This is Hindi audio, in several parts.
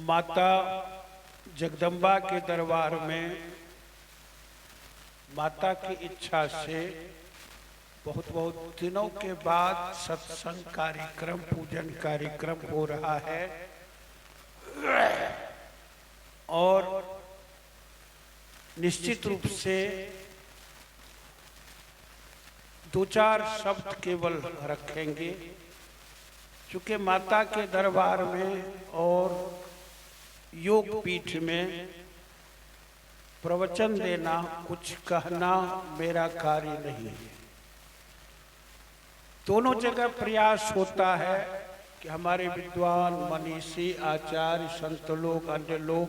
माता जगदम्बा के दरबार में माता की इच्छा से बहुत बहुत दिनों के बाद सत्संग कार्यक्रम, पूजन कार्यक्रम हो रहा है। और निश्चित रूप से दो चार शब्द केवल रखेंगे, चूंकि माता के दरबार में और योग पीठ में प्रवचन देना, कुछ कहना मेरा कार्य नहीं है। दोनों जगह प्रयास होता है कि हमारे विद्वान, मनीषी, आचार्य, संत लोग, अन्य लोग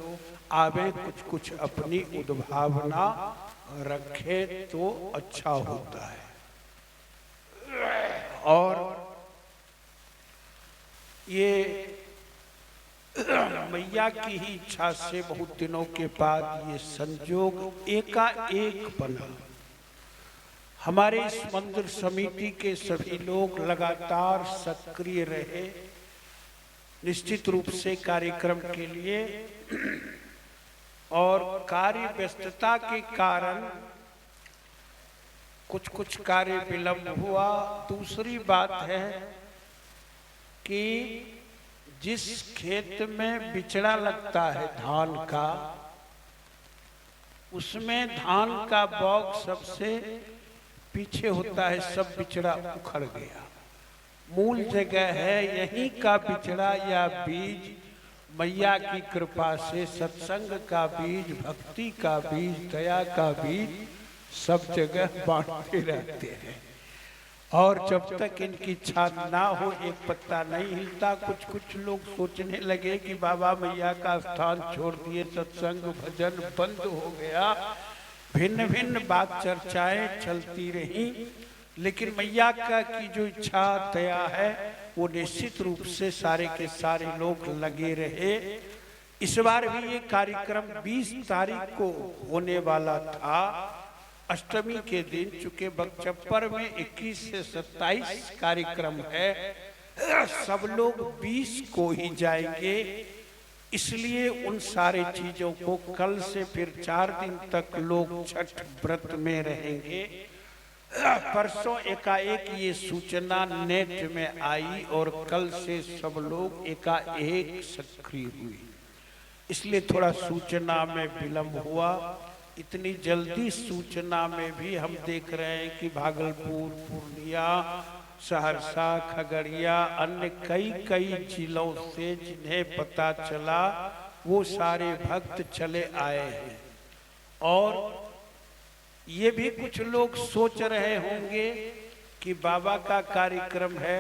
आवे, कुछ कुछ अपनी उद्भावना रखे तो अच्छा होता है। और ये मैया की ही इच्छा से बहुत दिनों के बाद ये संयोग एकाएक बना। हमारे इस मंदिर समिति के सभी लोग लगातार सक्रिय रहे निश्चित रूप से कार्यक्रम के लिए, और कार्य व्यस्तता के कारण कुछ कुछ कार्य विलंब हुआ। दूसरी बात है कि जिस खेत में बिचड़ा लगता है धान का, उसमें धान का बौग सबसे पीछे होता है, सब बिचड़ा उखड़ गया। मूल जगह है यहीं का बिचड़ा या बीज मैया की कृपा से सत्संग का बीज, भक्ति का बीज, दया का बीज सब जगह बांटते रहते हैं। और जब तक इनकी इच्छा ना हो एक पत्ता नहीं हिलता। कुछ कुछ लोग सोचने लगे कि बाबा मैया का स्थान छोड़ दिए, सत्संग भजन बंद हो गया। भिन्न भिन्न बात चर्चाएं चलती रही, लेकिन मैया का की जो इच्छा दया है वो निश्चित रूप से सारे के सारे लोग लगे रहे। इस बार भी ये कार्यक्रम 20 तारीख को होने वाला था, अष्टमी के दिन। चूंकि बगचप्पर में 21 से 27 कार्यक्रम है, सब लोग 20 को ही जाएंगे, इसलिए उन सारे चीजों को कल से फिर 4 दिन तक लोग छठ व्रत में रहेंगे। परसों एकाएक ये सूचना नेट में आई और कल से सब लोग एकाएक सक्रिय हुए, इसलिए थोड़ा सूचना में विलंब हुआ। इतनी जल्दी सूचना में भी हम देख रहे हैं कि भागलपुर, पूर्णिया, सहरसा, खगड़िया, अन्य कई जिलों से जिन्हें पता चला वो सारे भक्त चले आए हैं। और ये भी कुछ लोग सोच रहे होंगे कि बाबा का कार्यक्रम है,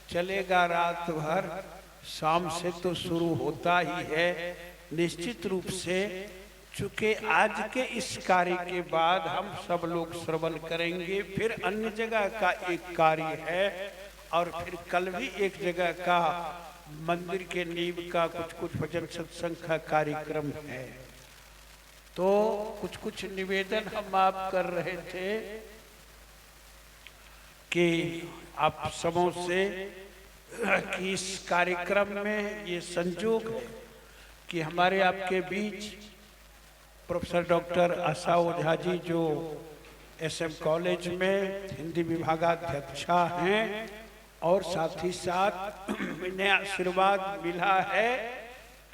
चलेगा रात भर, शाम से तो शुरू होता ही है। निश्चित रूप से चूंकि आज के इस कार्य के बाद हम सब लोग श्रवण करेंगे, फिर अन्य जगह का एक कार्य है, और फिर कल भी एक जगह का मंदिर के नींव का कुछ भजन सत्संग का कार्यक्रम है। तो कुछ निवेदन हम आप कर रहे थे कि आप सबों से कि इस कार्यक्रम में ये संयोग है कि हमारे आपके बीच प्रोफेसर डॉक्टर आशा ओझा जी, जो एसएम कॉलेज में हिंदी विभागाध्यक्षा हैं, और साथ ही साथ इन्हें आशीर्वाद मिला है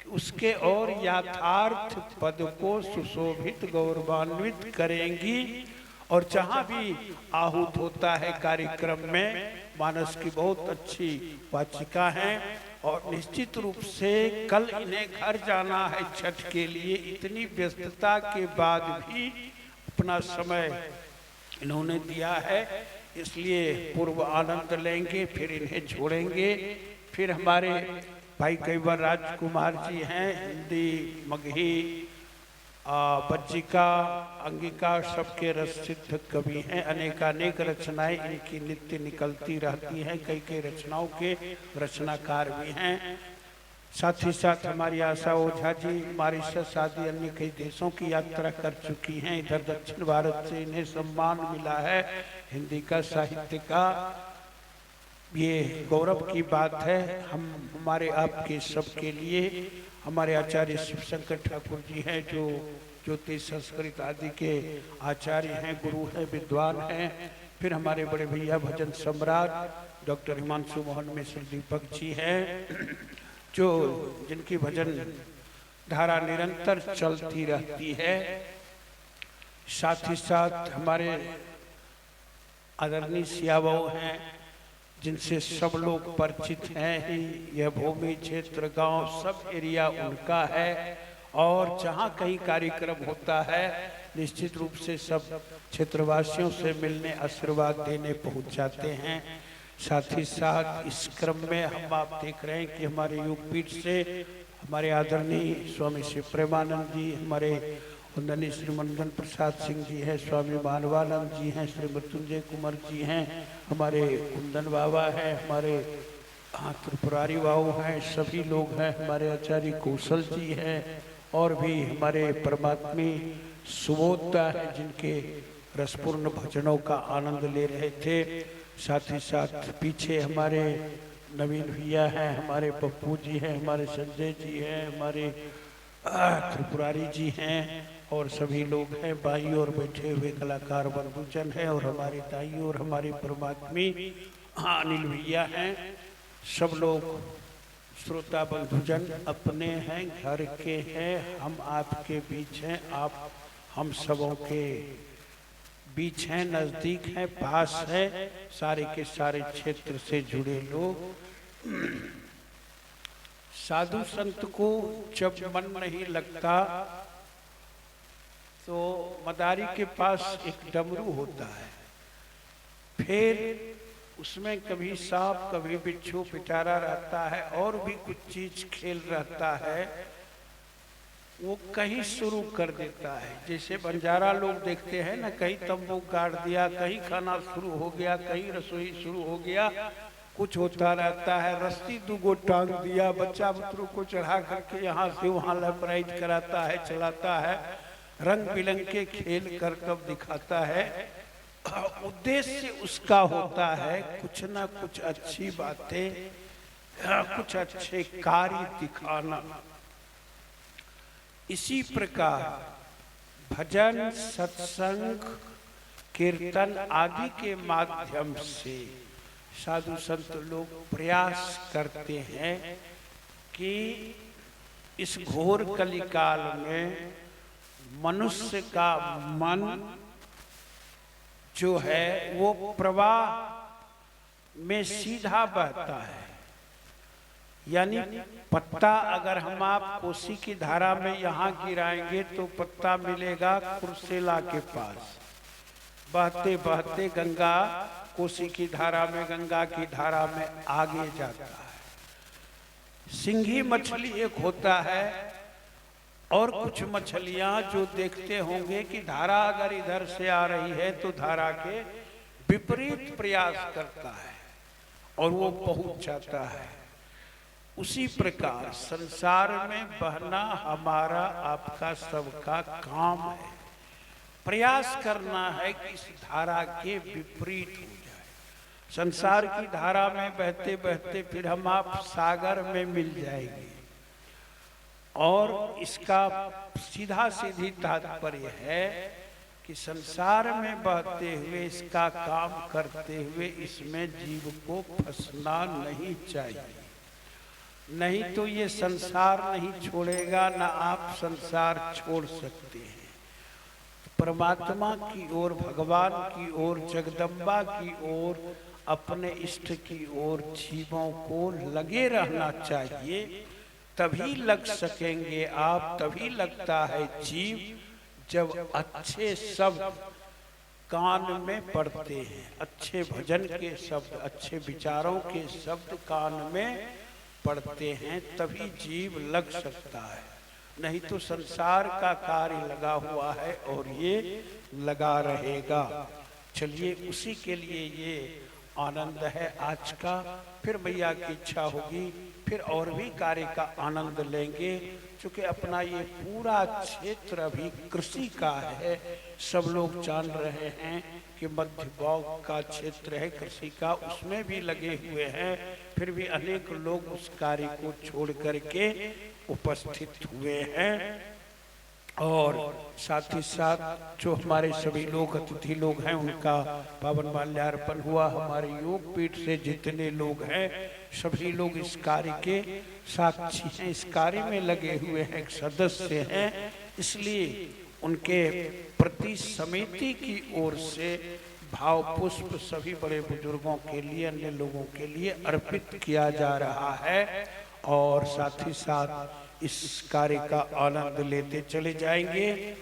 कि उसके और यथार्थ पद को सुशोभित गौरवान्वित करेंगी। और जहां भी आहूत होता है कार्यक्रम में, मानस की बहुत अच्छी वाचिका हैं, और निश्चित रूप से कल इन्हें घर जाना है छठ के लिए। इतनी व्यस्तता के बाद भी अपना समय इन्होंने दिया है, इसलिए पूर्व आनंद लेंगे, फिर इन्हें छोड़ेंगे। फिर हमारे भाई कैवर राजकुमार जी हैं, हिंदी, मगही, बज्जिका, अंगिका सबके रसिद्ध कवि हैं। अनेकानेक रचनाएं इनकी नित्य निकलती रहती हैं, कई रचनाओं के रचनाकार भी हैं। साथ ही साथ हमारी आशा ओझा जी मॉरिशस आदि अन्य कई देशों की यात्रा कर चुकी हैं। इधर दक्षिण भारत से इन्हें सम्मान मिला है हिंदी का, साहित्य का। ये गौरव की बात है हम हमारे आपके सबके लिए। हमारे आचार्य शिवशंकर ठाकुर जी हैं, जो ज्योतिष संस्कृत आदि के आचार्य हैं, गुरु हैं, विद्वान हैं। फिर हमारे बड़े भैया भजन सम्राट डॉक्टर हिमांशु मोहन मिश्र दीपक जी हैं, जो जिनकी भजन धारा निरंतर चलती रहती है। साथ ही साथ हमारे आदरणीय सियाबाऊ हैं, जिनसे सब लोग परिचित हैं ही। यह भूमि क्षेत्र गांव सब एरिया उनका है, और जहां कहीं कार्यक्रम होता है निश्चित रूप से सब क्षेत्रवासियों से मिलने आशीर्वाद देने पहुंच जाते हैं। साथ ही साथ इस क्रम में हम आप देख रहे हैं कि हमारे योगपीठ से हमारे आदरणीय स्वामी श्री प्रेमानंद जी, हमारे वंदनीय श्री मंदन प्रसाद सिंह जी हैं, स्वामी मानवानंद जी हैं, श्री मृत्युंजय कुमार जी हैं, हमारे कुंदन बाबा हैं, हमारे त्रिपुरारी बाबू हैं, सभी लोग हैं, हमारे आचार्य कौशल जी हैं, और भी हमारे परमात्मी सुबोधता है, जिनके रसपूर्ण भजनों का आनंद ले रहे थे। साथ ही साथ पीछे हमारे नवीन भैया हैं, हमारे पप्पू जी हैं, हमारे संजय जी हैं, हमारे त्रिपुरारी जी हैं, और सभी लोग हैं। बाई और बैठे हुए कलाकार बंधुजन हैं, और हमारी दाई और हमारी परमात्मी अनिल भैया हैं। सब लोग श्रोता बंधुजन अपने हैं, घर के हैं, हम आपके बीच हैं, आप हम सबों के बीच हैं, नजदीक हैं, पास है। सारे के सारे क्षेत्र से जुड़े लोग। साधु संत को जब मन नहीं लगता तो मदारी के पास एक डमरू होता है, फिर उसमें कभी सांप कभी बिच्छू पिटारा रहता है, और भी कुछ चीज खेल रहता है, वो कहीं शुरू कर देता है। जैसे बंजारा लोग देखते हैं ना, कहीं तंबू गाड़ दिया, कहीं खाना शुरू हो गया, कहीं रसोई शुरू हो गया, कुछ होता रहता है। रस्सी दुगो टांग दिया, बच्चा बुतरू को चढ़ा करके यहाँ से वहाँ लपराइज कराता है, चलाता है, रंग बिरंग के खेल कर कब दिखाता है। उद्देश्य उसका होता है कुछ ना कुछ अच्छी बातें, कुछ अच्छे कार्य दिखाना। इसी प्रकार भजन, सत्संग, कीर्तन आदि के माध्यम से साधु संत लोग प्रयास करते हैं कि इस घोर कलिकाल में मनुष्य का मन जो है वो प्रवाह में सीधा बहता है। यानी पत्ता अगर हम आप कोसी की धारा में यहाँ गिराएंगे तो पत्ता मिलेगा कुर्सेला के पास। बहते बहते गंगा कोसी की धारा में, गंगा की धारा में आगे जाता है। सिंघी मछली एक होता है, और कुछ मछलियां जो देखते होंगे कि धारा अगर इधर से आ रही है तो धारा के विपरीत प्रयास करता है और वो पहुंच जाता है। उसी प्रकार संसार में बहना हमारा आपका सबका काम है। प्रयास करना है कि इस धारा के विपरीत हो जाए। संसार की धारा में बहते बहते फिर हम आप सागर में मिल जाएंगे, और इसका सीधा सीधी तात्पर्य है कि संसार में बहते हुए, इसका काम करते हुए इसमें जीव को फंसना नहीं चाहिए। नहीं तो ये संसार नहीं छोड़ेगा, ना आप संसार छोड़ सकते हैं। परमात्मा की ओर, भगवान की ओर, जगदम्बा की ओर, अपने इष्ट की ओर जीवों को लगे रहना चाहिए। तभी लग सकेंगे आप, तभी लगता है जीव जब अच्छे शब्द कान में पड़ते हैं, अच्छे भजन के शब्द, अच्छे विचारों के शब्द कान में पड़ते हैं, तभी जीव लग सकता है। नहीं तो संसार का कार्य लगा हुआ है और ये लगा रहेगा। चलिए उसी के लिए ये आनंद है आज का। फिर मैया की इच्छा होगी फिर और भी कार्य का आनंद लेंगे, क्योंकि अपना ये पूरा क्षेत्र अभी कृषि का है। सब लोग जान रहे हैं कि मध्य बौग का क्षेत्र है कृषि का, उसमें भी लगे हुए हैं। फिर भी अनेक लोग उस कार्य को छोड़ करके उपस्थित हुए हैं। और साथ ही साथ जो हमारे सभी लोग अतिथि लोग हैं उनका पावन माल्यार्पण हुआ। हमारे योग पीठ से जितने लोग हैं सभी लोग इस कार्य के साक्षी हैं, इस कार्य में लगे हुए हैं, एक सदस्य हैं। इसलिए उनके प्रति समिति की ओर से भाव पुष्प सभी बड़े बुजुर्गों के लिए, अन्य लोगों के लिए अर्पित किया जा रहा है। और साथ ही साथ इस कार्य का आनंद लेते चले जाएंगे।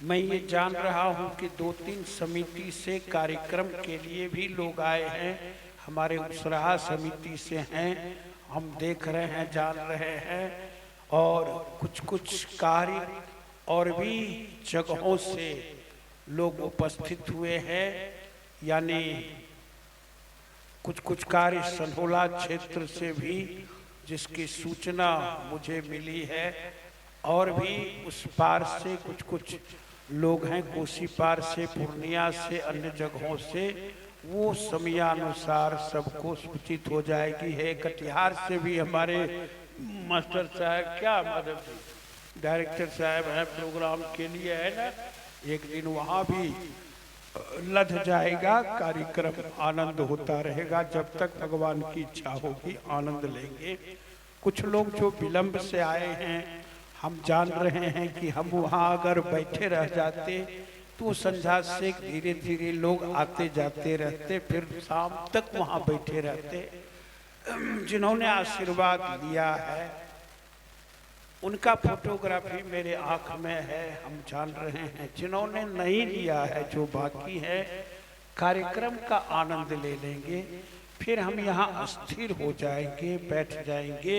मैं ये जान रहा हूं कि 2-3 समिति से कार्यक्रम के लिए भी लोग आए हैं, हमारे उत्साह समिति से हैं, हम देख रहे हैं, जान रहे हैं। और कुछ कार्य और भी जगहों से लोग उपस्थित हुए हैं, यानी कुछ कार्य सनहोला क्षेत्र से भी जिसकी सूचना मुझे मिली है, और भी उस पार से कुछ लोग हैं, कोसी पार से, पूर्णिया से, अन्य जगहों से, वो समयानुसार सबको सूचित हो जाएगी। है कटिहार से भी हमारे मास्टर साहब, क्या माधव जी डायरेक्टर साहब हैं प्रोग्राम के लिए, है ना, एक दिन वहाँ भी लद जाएगा कार्यक्रम। आनंद होता रहेगा जब तक भगवान की इच्छा होगी, आनंद लेंगे। कुछ लोग जो विलंब से आए हैं, हम जान रहे हैं कि हम वहाँ अगर बैठे रह जाते तो संध्या से धीरे धीरे लोग आते जाते रहते, फिर शाम तक वहाँ बैठे रहते। जिन्होंने आशीर्वाद लिया है उनका फोटोग्राफी मेरे आंख में है, हम जान रहे हैं। जिन्होंने नहीं लिया है, जो बाकी है, कार्यक्रम का आनंद ले लेंगे, फिर हम यहाँ स्थिर हो जाएंगे, बैठ जाएंगे,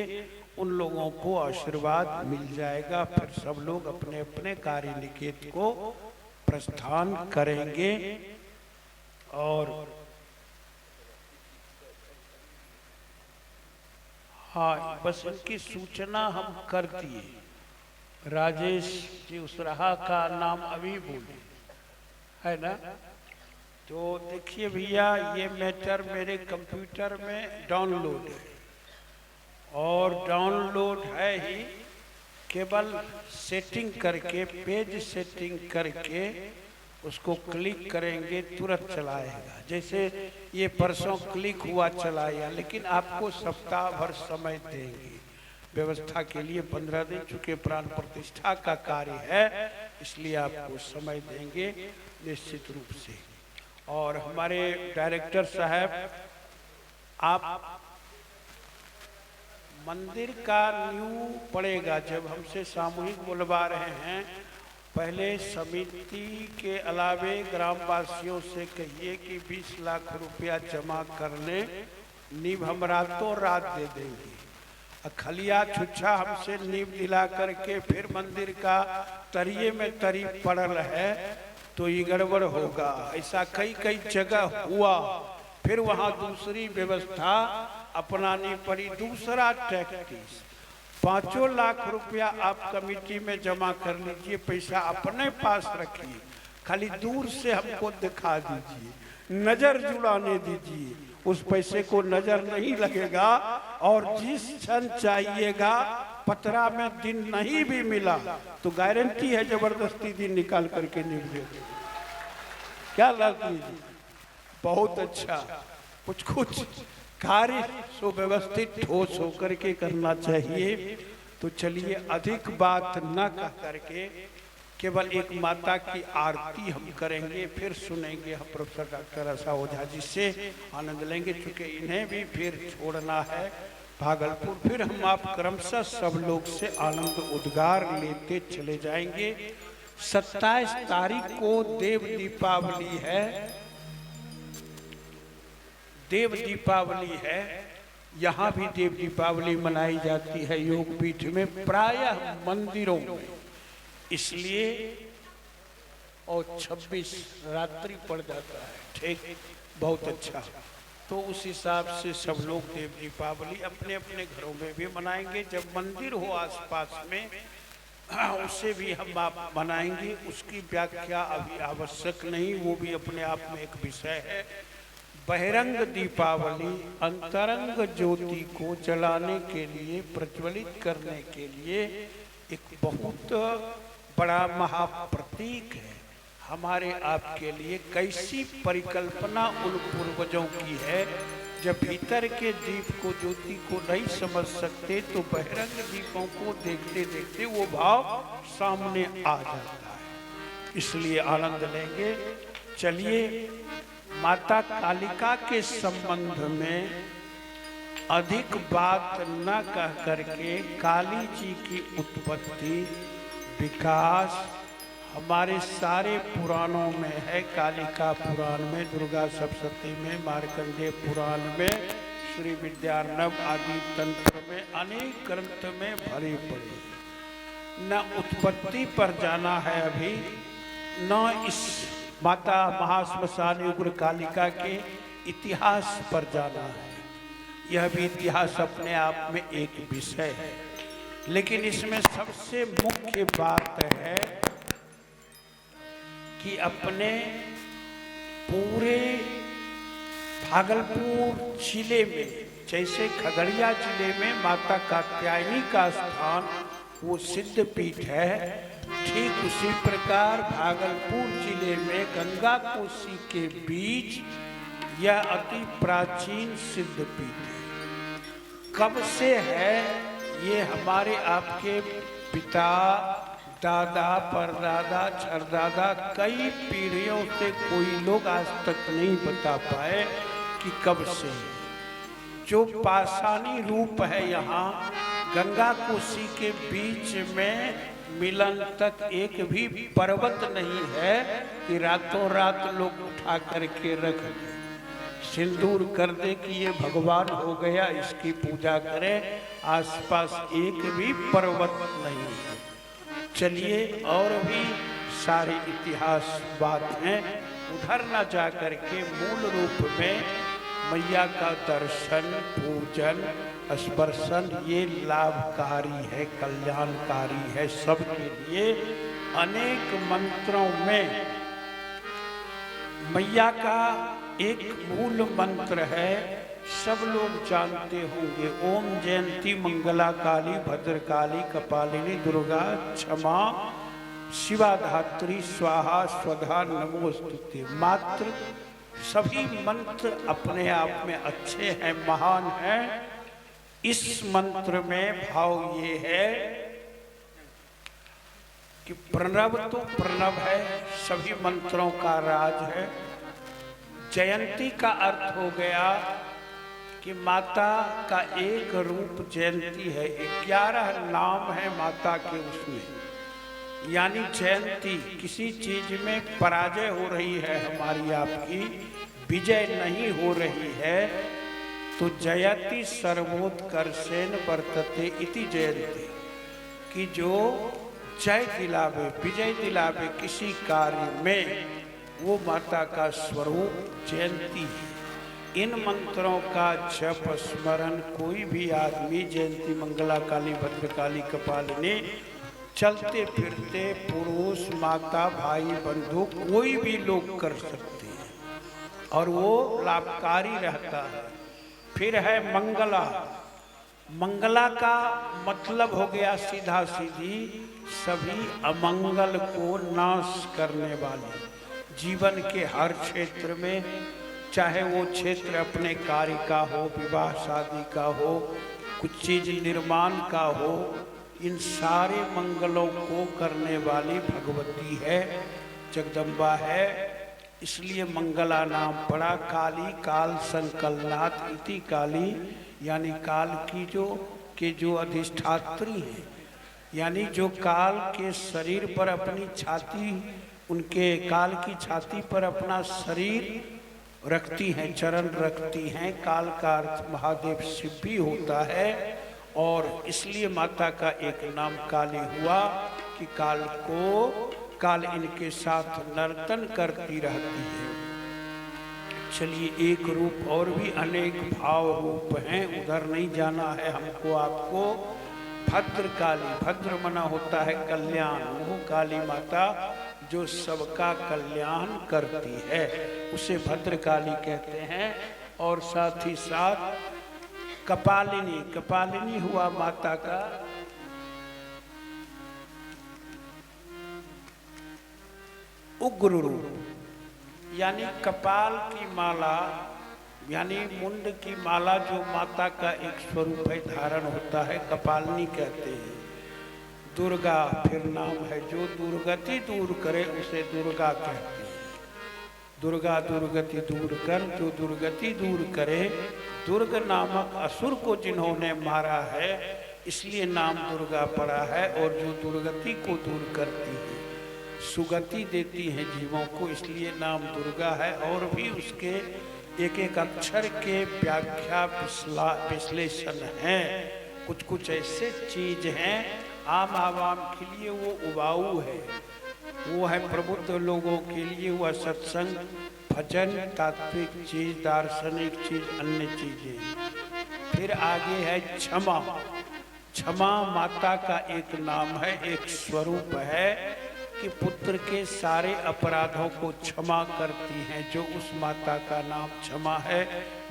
उन लोगों को आशीर्वाद मिल जाएगा। फिर सब लोग अपने अपने कार्य निकेत को प्रस्थान करेंगे। और हाँ, बस इनकी सूचना हम कर दिए। राजेश जी उसराहा का नाम अभी बोले, है ना। तो देखिए भैया, ये मैटर मेरे कंप्यूटर में डाउनलोड है, और डाउनलोड है ही, केवल सेटिंग करके, पेज सेटिंग करके उसको क्लिक करेंगे तुरंत चलाएगा। जैसे ये परसों क्लिक हुआ चलाया, लेकिन आपको सप्ताह भर समय देंगे व्यवस्था के लिए। 15 दिन, चूंकि प्राण प्रतिष्ठा का कार्य है, इसलिए आपको समय देंगे निश्चित रूप से। और हमारे डायरेक्टर साहब, आप मंदिर का न्यू पड़ेगा, जब हमसे सामूहिक बुलवा रहे हैं, पहले समिति के अलावे ग्रामवासियों से कहिए कि 20 लाख रुपया जमा कर लें, नींव हम रातों रात दे देंगे। खलिया छुच्छा हमसे नींव दिला करके फिर मंदिर का तरिये में तरी पड़ल है तो ये गड़बड़ होगा। ऐसा कई जगह हुआ, फिर वहाँ दूसरी व्यवस्था अपनानी पड़ी, दूसरा टैक्टिस। 5 लाख रुपया आप कमेटी में जमा कर लीजिए, पैसा अपने पास रखिए, खाली दूर से हमको दिखा दीजिए, नजर जुड़ाने दीजिए, उस पैसे को नजर नहीं लगेगा। और जिस क्षण चाहिएगा, पतरा में दिन नहीं भी मिला तो गारंटी है जबरदस्ती दिन निकाल करके निकले। क्या लगती है? बहुत अच्छा। कुछ कार्य सुव्यवस्थित ठोस होकर के करना चाहिए। तो चलिए, अधिक बात न कह करके केवल एक माता की आरती हम करेंगे, फिर सुनेंगे हम प्रोफेसर डॉक्टर आशा ओझा जी से, आनंद लेंगे। चूंकि इन्हें भी फिर छोड़ना है भागलपुर, फिर हम आप क्रमशः सब लोग से आनंद उद्गार लेते चले जाएंगे। 27 तारीख को देव दीपावली है, देव दीपावली है। यहाँ भी देव दीपावली मनाई जाती है योग पीठ में, प्रायः मंदिरों में, इसलिए। और 26 रात्रि पड़ जाता है, ठीक, बहुत अच्छा। तो उस हिसाब से सब लोग देव दीपावली अपने अपने घरों में भी मनाएंगे। जब मंदिर हो आसपास में, उससे भी हम आप मनाएंगे। उसकी व्याख्या अभी आवश्यक नहीं, वो भी अपने आप में एक विषय है। बहिरंग दीपावली अंतरंग ज्योति को जलाने के लिए, प्रज्वलित करने के लिए एक बहुत बड़ा महाप्रतीक है। हमारे आपके लिए कैसी परिकल्पना उन पूर्वजों की है, जब भीतर के दीप को, ज्योति को नहीं समझ सकते तो बहिरंग दीपों को देखते देखते वो भाव सामने आ जाता है। इसलिए आनंद लेंगे। चलिए, माता कालिका के संबंध में अधिक बात न कह करके काली जी की उत्पत्ति, विकास हमारे सारे पुराणों में है। कालिका पुराण में, दुर्गा सप्तशती में, मार्कंडेय पुराण में, श्री विद्यारण्य आदि तंत्र में, अनेक ग्रंथ में भरे पड़े। न उत्पत्ति पर जाना है अभी, न इस माता महाश्मशानी उग्र कालिका के इतिहास पर जाना है। यह भी इतिहास अपने आप में एक विषय है, लेकिन इसमें सबसे मुख्य बात है कि अपने पूरे भागलपुर जिले में, जैसे खगड़िया जिले में माता कात्यायनी का स्थान वो सिद्ध पीठ है, ठीक उसी प्रकार भागलपुर जिले में गंगा कोसी के बीच यह अति प्राचीन सिद्ध पीठ है। कब से है ये हमारे आपके पिता, दादा, परदादा, छरदादा, कई पीढ़ियों से कोई लोग आज तक नहीं बता पाए कि कब से। जो पाषाणी रूप है यहाँ गंगा कोसी के बीच में मिलन तक एक भी पर्वत नहीं है कि रातों रात लोग उठा करके रख दे, सिंदूर कर दे कि ये भगवान हो गया, इसकी पूजा करें। आसपास एक भी पर्वत नहीं है। चलिए, और भी सारे इतिहास बात हैं, उधर न जा करके मूल रूप में मैया का दर्शन, पूजन, स्पर्शन ये लाभकारी है, कल्याणकारी है सबके लिए। अनेक मंत्रों में मैया का एक मूल मंत्र है, सब लोग जानते होंगे, ओम जयंती मंगला काली भद्रकाली कपालिनी दुर्गा क्षमा शिवा धात्री स्वाहा स्वधा नमोस्तुते। मात्र सभी मंत्र अपने आप में अच्छे हैं, महान हैं। इस मंत्र में भाव ये है कि प्रणव तो प्रणव है, सभी मंत्रों का राज है। जयंती का अर्थ हो गया कि माता का एक रूप जयंती है, 11 नाम है माता के उसमें। यानी जयंती, किसी चीज में पराजय हो रही है हमारी आपकी, विजय नहीं हो रही है, तो जयति सर्वोत्कर्षेण वर्तते इति जयंती, कि जो जय दिलावे, विजय दिलावे किसी कार्य में, वो माता का स्वरूप जयंती है। इन मंत्रों का जप स्मरण कोई भी आदमी, जयंती मंगला काली भद्रकाली कपालिनी, चलते फिरते पुरुष, माता, भाई, बंधु, कोई भी लोग कर सकते हैं और वो लाभकारी रहता है। फिर है मंगला। मंगला का मतलब हो गया सीधा सीधी सभी अमंगल को नाश करने वाली। जीवन के हर क्षेत्र में, चाहे वो क्षेत्र अपने कार्य का हो, विवाह शादी का हो, कुछ चीज निर्माण का हो, इन सारे मंगलों को करने वाली भगवती है, जगदम्बा है। इसलिए मंगला नाम पड़ा। काली, काल संकलनाथ इति काली, यानी काल की जो अधिष्ठात्री है, यानी जो काल के शरीर पर अपनी छाती, उनके काल की छाती पर अपना शरीर रखती हैं, चरण रखती हैं। काल का अर्थ महादेव शिव भी होता है, और इसलिए माता का एक नाम काली हुआ कि काल इनके साथ नर्तन करती रहती है। चलिए, एक रूप और भी अनेक भाव रूप हैं, उधर नहीं जाना है हमको आपको। भद्रकाली, भद्र मना होता है कल्याण, वो काली माता जो सबका कल्याण करती है, उसे भद्रकाली कहते हैं। और साथ ही साथ कपालिनी, कपालिनी हुआ माता का उग्र रूप, यानी कपाल की माला यानी मुंड की माला जो माता का एक स्वरूप है, धारण होता है, कपालिनी कहते हैं। दुर्गा फिर नाम है, जो दुर्गति दूर करे उसे दुर्गा कहते हैं। दुर्गा दुर्गति दूर कर, जो दुर्गति दूर करे। दुर्ग नामक असुर को जिन्होंने मारा है, इसलिए नाम दुर्गा पड़ा है। और जो दुर्गति को दूर करती है, सुगति देती है जीवों को, इसलिए नाम दुर्गा है। और भी उसके एक एक अक्षर के व्याख्या विश्लेषण हैं। कुछ कुछ ऐसे चीज हैं आम आवाम के लिए वो उबाऊ है, वो है प्रबुद्ध लोगों के लिए वह सत्संग, भजन, तात्विक चीज, दार्शनिक चीज, अन्य चीजें। फिर आगे है क्षमा। क्षमा माता का एक नाम है, एक स्वरूप है कि पुत्र के सारे अपराधों को क्षमा करती हैं, जो उस माता का नाम क्षमा है।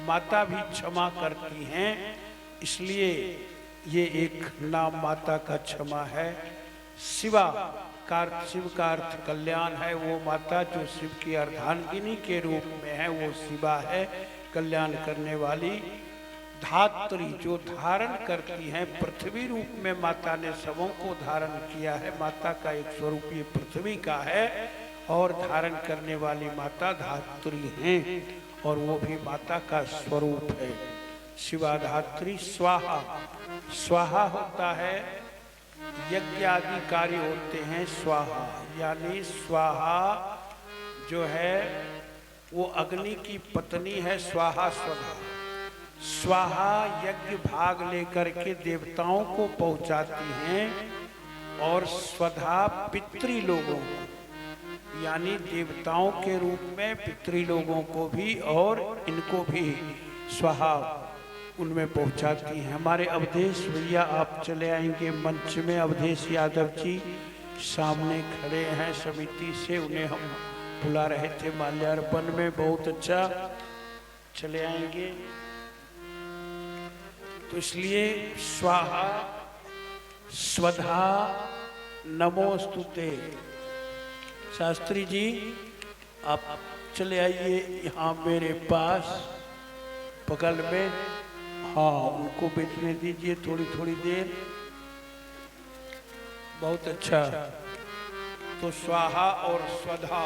माता भी क्षमा करती हैं, इसलिए ये एक नाम माता का क्षमा है। शिवा का शिव का अर्थ कल्याण है, वो माता जो शिव की अर्धांगिनी के रूप में है, वो शिवा है, कल्याण करने वाली। धात्री, जो धारण करती हैं, पृथ्वी रूप में माता ने सबों को धारण किया है। माता का एक स्वरूप ये पृथ्वी का है, और धारण करने वाली माता धात्री हैं, और वो भी माता का स्वरूप है। शिवा धात्री। स्वाहा, स्वाहा होता है यज्ञ आदि कार्य होते हैं, स्वाहा यानी स्वाहा जो है वो अग्नि की पत्नी है। स्वाहा स्वधा, स्वाहा यज्ञ भाग लेकर के देवताओं को पहुंचाती हैं, और स्वधा पितृ लोगों को, यानी देवताओं के रूप में पितृ लोगों को भी और इनको भी स्वाहा उनमें पहुंचाती हैं। हमारे अवधेश भैया आप चले आएंगे मंच में। अवधेश यादव जी सामने खड़े हैं समिति से, उन्हें हम बुला रहे थे माल्यार्पण में। बहुत अच्छा, चले आएंगे। तो इसलिए स्वाहा स्वधा नमोस्तुते। शास्त्री जी आप चले आइए यहाँ मेरे पास बगल में। हाँ, उनको बैठने दीजिए थोड़ी थोड़ी देर। बहुत अच्छा। तो स्वाहा और स्वधा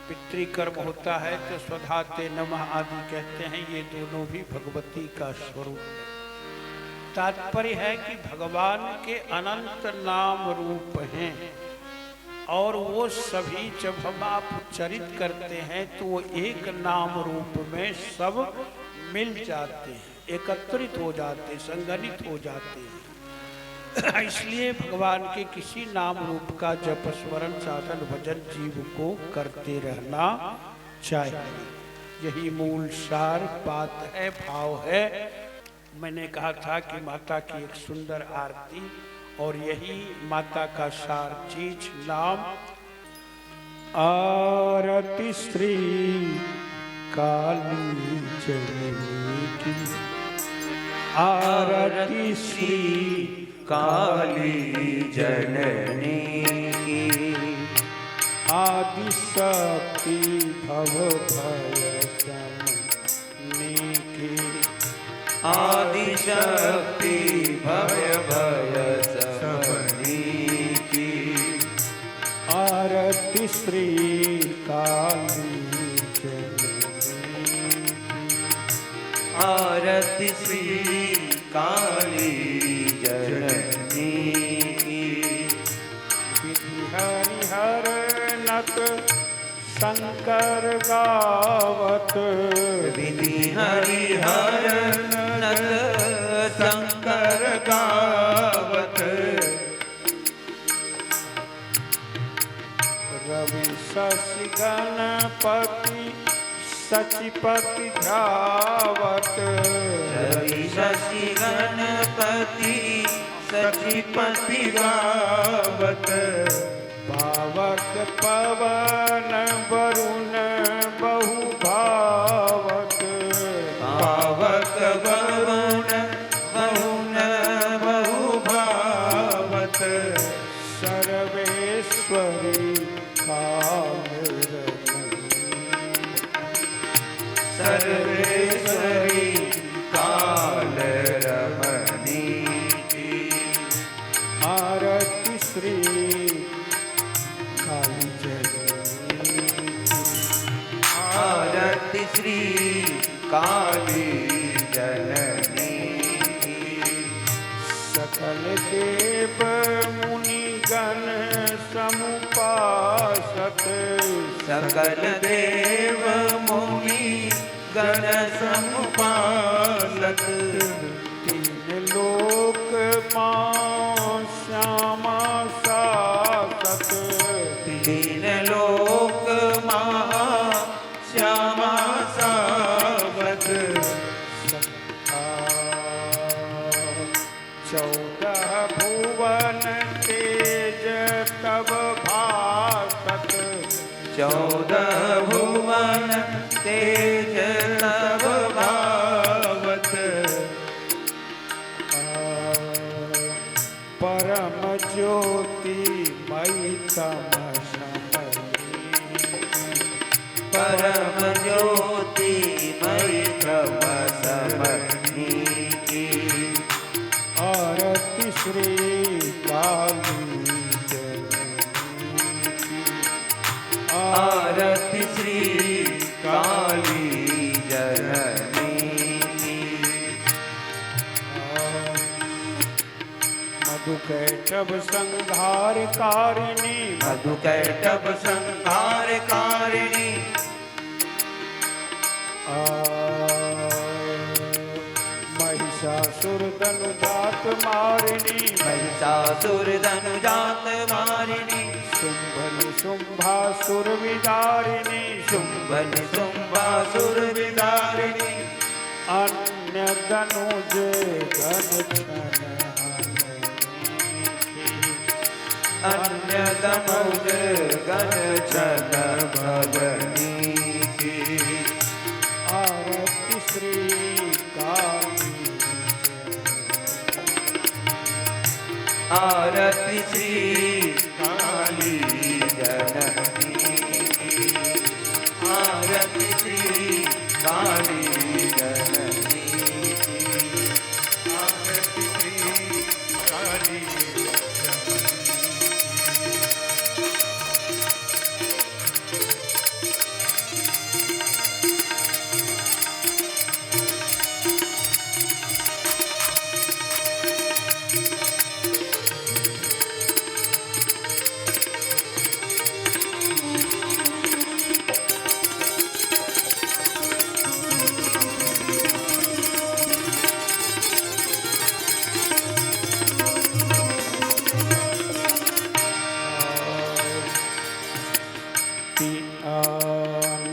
पितृकर्म होता है, तो स्वधा ते नमः आदि कहते हैं। ये दोनों भी भगवती का स्वरूप है। तात्पर्य है कि भगवान के अनंत नाम रूप हैं, और वो सभी जब हम आप उच्चरित करते हैं तो वो एक नाम रूप में सब मिल जाते हैं, एकत्रित हो जाते, संगठित हो जाते हैं। इसलिए भगवान के किसी नाम रूप का जप, स्मरण, साधन, भजन जीव को करते रहना चाहिए। यही मूल सार बात है, भाव है। मैंने कहा था कि माता की एक सुंदर आरती, और यही माता का सार चीज नाम। आरती श्री काली जननी की, आरती श्री काली जननी की। आदि शक्ति भव भय शमनी की, आदि शक्ति भय भय शमनी की। आरती श्री काली जननी की, आरती श्री काली जननी की। विधि हरिहर नत शंकर गावत, विधि हरिहर नत शंकर गावत। रवि शशि गणपति सचिपति ध्यावत, रवि शशि गणपति सचिपति गावत। पावक पवन वरुण बहु भावक पावक वरुण वरुण बहु भावत सर्वेश्वरी सर्वेश्वरी काल रमणी की आरती श्री काली जननी आरती श्री काली जननी की सकल देव मुनि गण समुपासक सकल देव मुनि गण समुपासक तीन लोक मां श्यामा शासक तीन लोक महा श्यामा सावक 14 भुवन तेज तब भासक 14 भुवन तेज तब भावत परम ज्योति मई तम परम ज्योति मई प्रभ समनी की आरती श्री काली जननी की आरती श्री काली जननी की मधु कैटभ संहार कारिणी मधु कैटभ संहार कारिणी महिषासुर धनु जात मारिणी महिषासुर धनु जात मारिणी शुंभन शुंभासुर विदारिणी शुंभन शुंभासुर विदारिणी अन्य धनुज गण अन्य धनुज गण छन भगनी की आरती श्री काली आरती श्री काली जननी की आरती श्री काली जननी की आरती श्री काली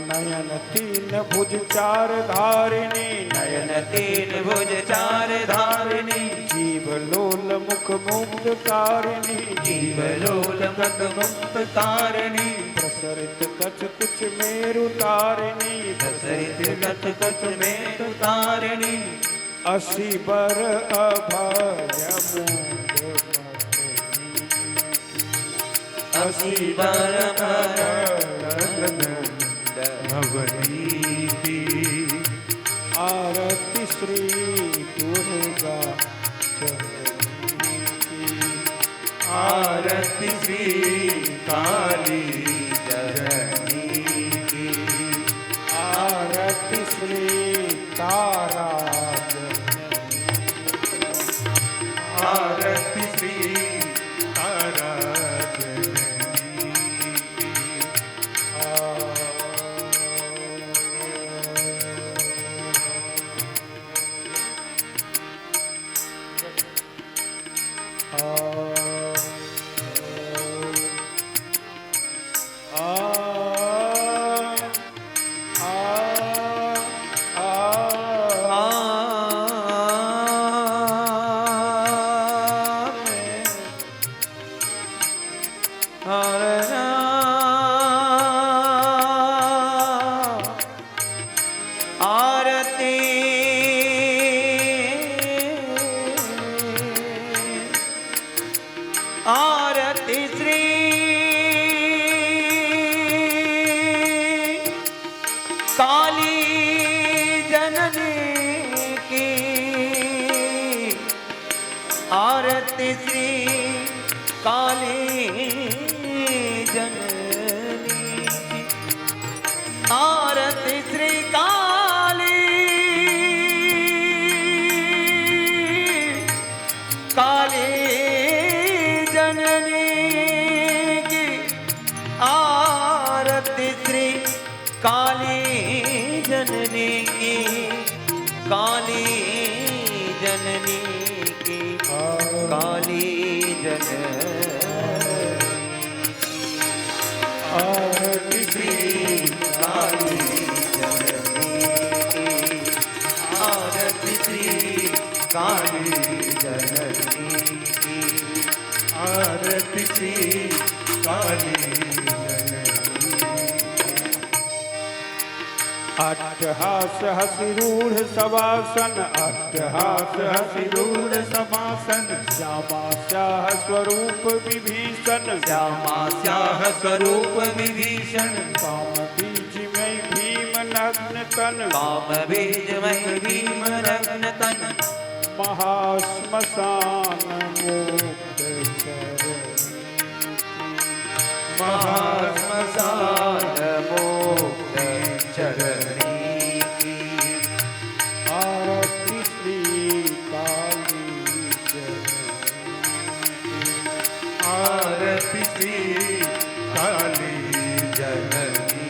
नयन तीन भुज चार धारिणी नयन तीन भुज चार धारिणी जीव लोल मुख मुक्त कारिणी जीव लोल मुख मुक्त तारिणी प्रसरित कछ कुछ मेरु तारिणी प्रसरित कछ कछ मेरु तारिणी असी बर अभय मूंद असी बर भगवती की आरती श्री दुर्गा जननी की आरती श्री काली जननी की आरती श्री तारा जननी आरती श्री तारा जननी की हरना आरती आरती श्री काली जननी की आरती श्री काली जननी की आरती श्री काली काली जननी की आरती श्री काली जननी की काली जननी की काली जननी आरती श्री काली जननी की आरती श्री काली जननी की आरती श्री काली अट्टहास हसिरूढ़ सवासन अट्टहास हसिरूढ़ सवासन श्यामास्याः स्वरूप विभीषण श्यामास्याः स्वरूप विभीषण काम बीज में भीम नग्न तन काम बीज में भीम नग्न तन महाश्मशान मुक्त चरण महाश्मशान मुक्त चरणी की आरती श्री काली जननी आरती श्री काली जननी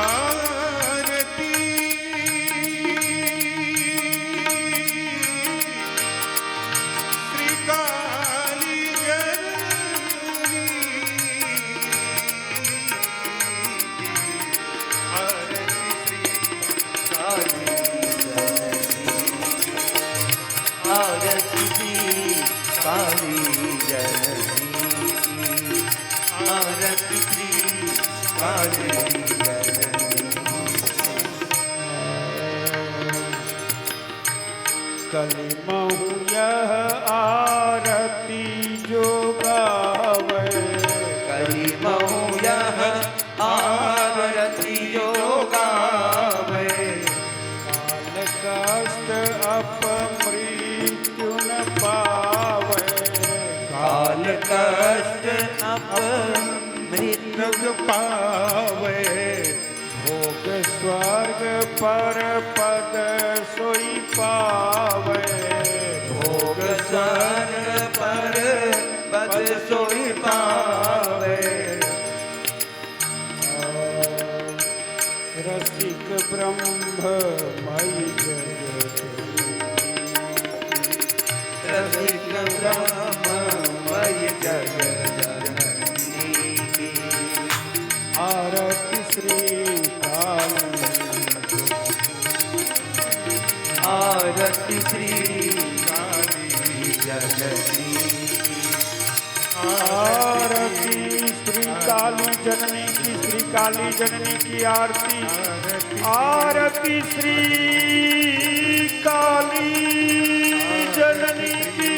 आरती श्री काली आरती श्री काली जननी की आरती श्री काली जननी कलिमहु यह आरती जो गावे कलिमहु यह आरती जो गावे काल कष्ट अपमृत्यु न पावे काल कष्ट अपमृत्यु पावे भोग स्वर्ग पर पद सोई पावे भोग स्वर्ग पर पद सोई पावे रसिक ब्रह्ममयि जगत रसिक ब्रह्ममयि जगज्जननी की आरती श्री काली आरती श्री काली जननी की आरती श्री काली जननी की श्री काली जननी की आरती आरती श्री काली जननी की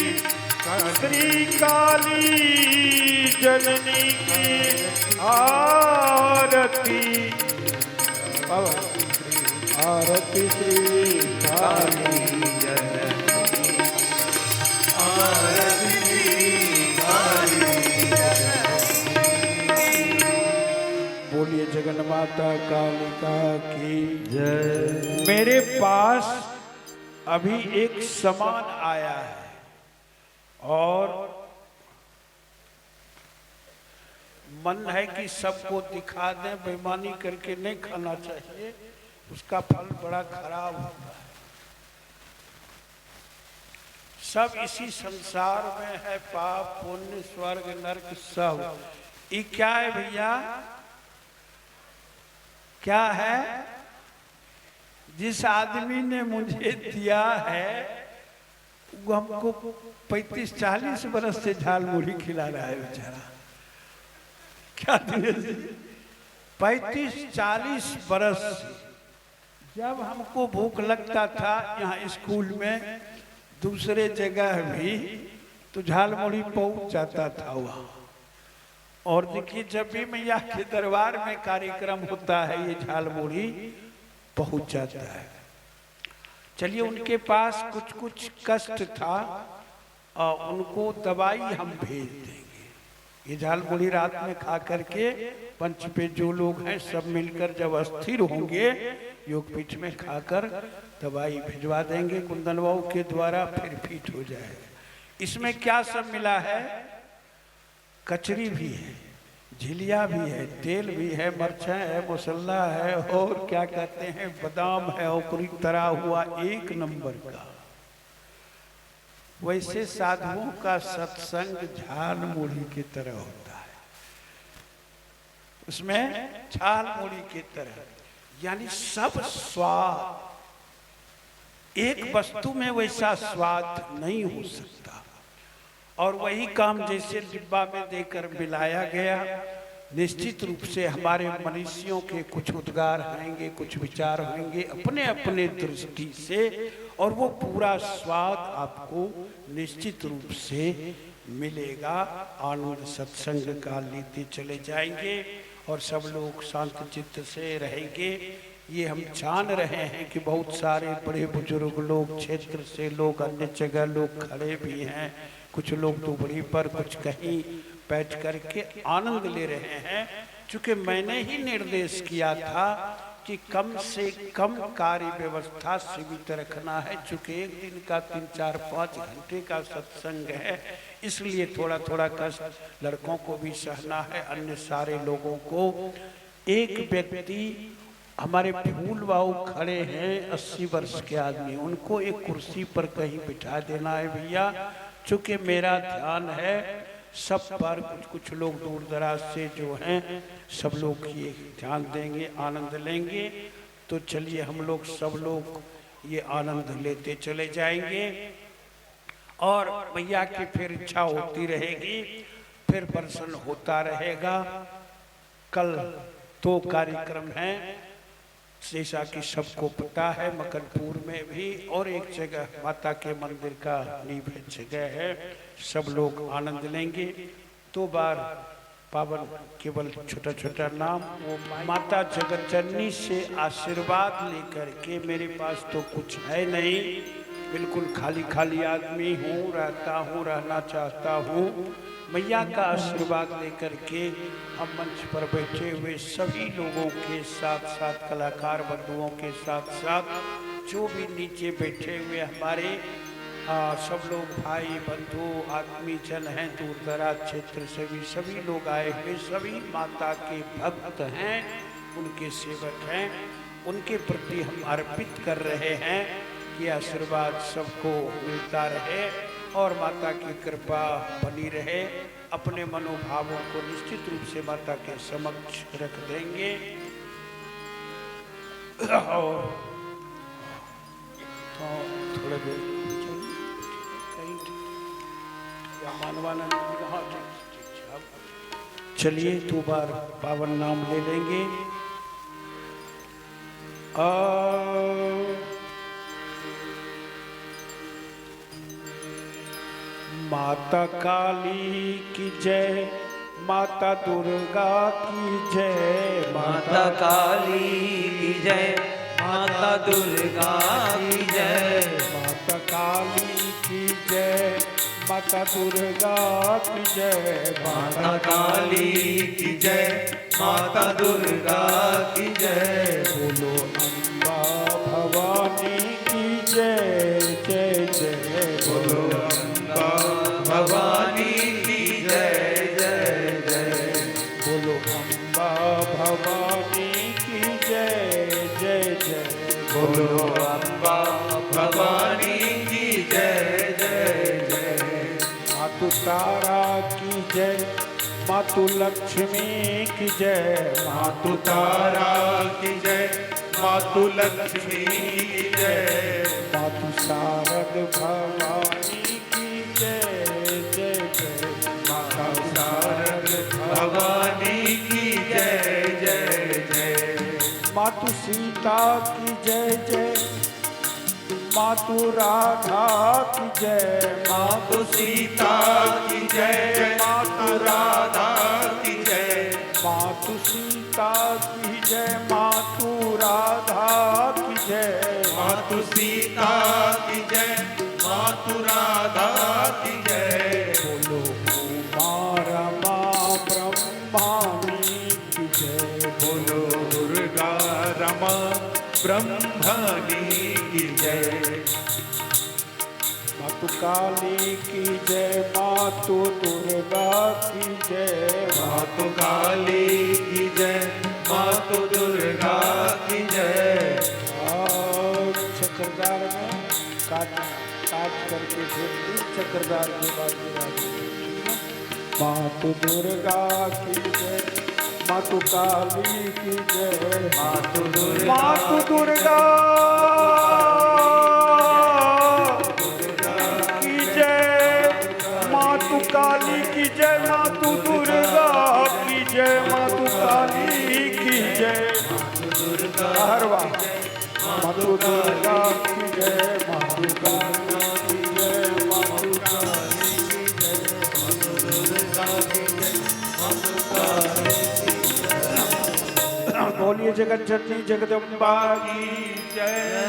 श्री काली जननी की आरती आरती श्री काली जननी आरती श्री काली बोलिए जगन माता कालिका की जय। मेरे पास अभी एक सामान आया है और मन है कि सबको दिखा दें। बेईमानी करके नहीं खाना चाहिए, उसका फल बड़ा खराब होता है। सब इसी संसार में है, पाप पुण्य स्वर्ग नरक सब। ये क्या है भैया? क्या है? जिस आदमी ने मुझे दिया है वो हमको 35-40 बरस से झाल मुढ़ी खिला रहा है बेचारा। क्या दिनेश जी? 35-40 बरस से जब हमको भूख लगता था यहाँ स्कूल में, दूसरे जगह भी, तो झाल मुढ़ी पहुंच जाता था वहाँ। और देखिए जब भी मैया के दरबार में कार्यक्रम होता है ये झाल मुढ़ी पहुंच जाता है। चलिए उनके पास कुछ कुछ कष्ट था और उनको दवाई हम भेज देंगे। ये झाल मुढ़ी रात में खा करके पंच पे जो लोग हैं सब मिलकर जब अस्थिर होंगे योगपीठ में खाकर दवाई भिजवा देंगे कुंदन बाबू के द्वारा, फिर फिट हो जाएगा। इसमें क्या सब मिला है? कचरी भी है, झिलिया भी है, तेल भी है, मरचा है, मसाला है और क्या कहते हैं बादाम है और पूरी तरा हुआ एक नंबर का। वैसे साधुओं का सत्संग झाल मुढ़ी की तरह होता है, उसमें झाल मुढ़ी की तरह, यानी सब स्वाद। एक वस्तु में वैसा स्वाद नहीं हो सकता। और वही काम जैसे डिब्बा में देकर मिलाया गया, निश्चित रूप से हमारे मनुष्यों के कुछ उद्गार आएंगे, कुछ विचार होंगे अपने अपने दृष्टि से, और वो पूरा स्वाद आपको निश्चित रूप से मिलेगा। आनंद सत्संग का लेते चले जाएंगे और सब लोग शांत चित्त से रहेंगे। ये हम जान रहे हैं कि बहुत सारे बड़े बुजुर्ग लोग, क्षेत्र से लोग, अन्य जगह लोग खड़े भी हैं, कुछ लोग दुबड़ी पर, कुछ कहीं बैठ करके आनंद ले रहे हैं। चूंकि मैंने ही निर्देश किया था कि कम से कम कार्य व्यवस्था सीमित रखना है, चूंकि एक दिन का 3-4-5 घंटे का सत्संग है, इसलिए थोड़ा थोड़ा कष्ट लड़कों को भी सहना है, अन्य सारे लोगों को। एक व्यक्ति हमारे फूल बाबू खड़े हैं 80 वर्ष के आदमी, उनको एक कुर्सी पर कहीं बिठा देना है भैया। चूंकि मेरा ध्यान है सब पर, कुछ कुछ लोग दूर दराज से जो हैं सब लोग ये ध्यान देंगे, आनंद लेंगे। तो चलिए हम लोग सब लोग ये आनंद लेते चले जाएंगे और मैया की फिर इच्छा होती रहेगी, फिर दर्शन होता रहेगा। कल 2 कार्यक्रम हैं, जैसा कि सबको पता है, मकनपुर में भी और एक जगह माता के मंदिर का नींव जगह है। सब लोग आनंद लेंगे। 2 बार पावन, केवल छोटा छोटा नाम, वो माता जगतजननी से आशीर्वाद लेकर के, मेरे पास तो कुछ है नहीं, बिल्कुल खाली खाली आदमी हूँ, रहता हूँ, रहना चाहता हूँ। मैया का आशीर्वाद लेकर के हम मंच पर बैठे हुए सभी लोगों के साथ साथ, कलाकार बंधुओं के साथ साथ जो भी नीचे बैठे हुए हमारे सब लोग भाई बंधु आदमी जन हैं, दूर दराज क्षेत्र से भी सभी लोग आए हुए, सभी माता के भक्त हैं, उनके सेवक हैं, उनके प्रति हम अर्पित कर रहे हैं कि आशीर्वाद सबको मिलता रहे और माता की कृपा बनी रहे। अपने मनोभावों को निश्चित रूप से माता के समक्ष रख देंगे। और थोड़ा देर मानवानंद कहा, चलिए 2 बार पावन नाम ले लेंगे। माता काली की जय, माता दुर्गा की जय, माता काली की जय, माता दुर्गा की जय, माता काली की जय, माता दुर्गा की जय, माता काली की जय, माता दुर्गा की जय। बोलो अम्बा भवानी की जय जय जय। बोलो अम्बा भवानी की जय जय जय। बोलो अम्बा भवानी की जय जय जय। बोलो अम्बा भवानी की जय जय जय। मातु तारा की जय, मातु लक्ष्मी की जय, मातु तारा की जय, मातु लक्ष्मी की जय। मातु शारद भवानी की जय जय जय। माता शारद भवानी की जय जय जय। मातु सीता की जय जय, मातु राधा की जय, मातु सीता की जय, मातु राधा की जय। मातु सीता की जय, मातु राधा की जय, मातु सीता की जय, मातु राधा की जय। बोलो उमा रमा ब्रह्मानी की जय, बोलो दुर्गा रमा ब्रह्मणी की जय। मातु काली की जय, मातु दुर्गा की जय, मातु काली की जय, मातु दुर्गा की जय। और चक्रधार में काट करके फिर चक्रधार के बाद मातु दुर्गा की जय, मातु काली की जय, मातु दुर्गा, मातु दुर्गा की जय, मातु काली की जय, मातु दुर्गा की जय, मातु काली की जय। हरवा मातु दुर्गा की जय, मातु काली की जय, मातु काली की जय, मातु दुर्गा की जय, मातु काली की जय। बोलिए जगत जननी जगदम्बा की जय।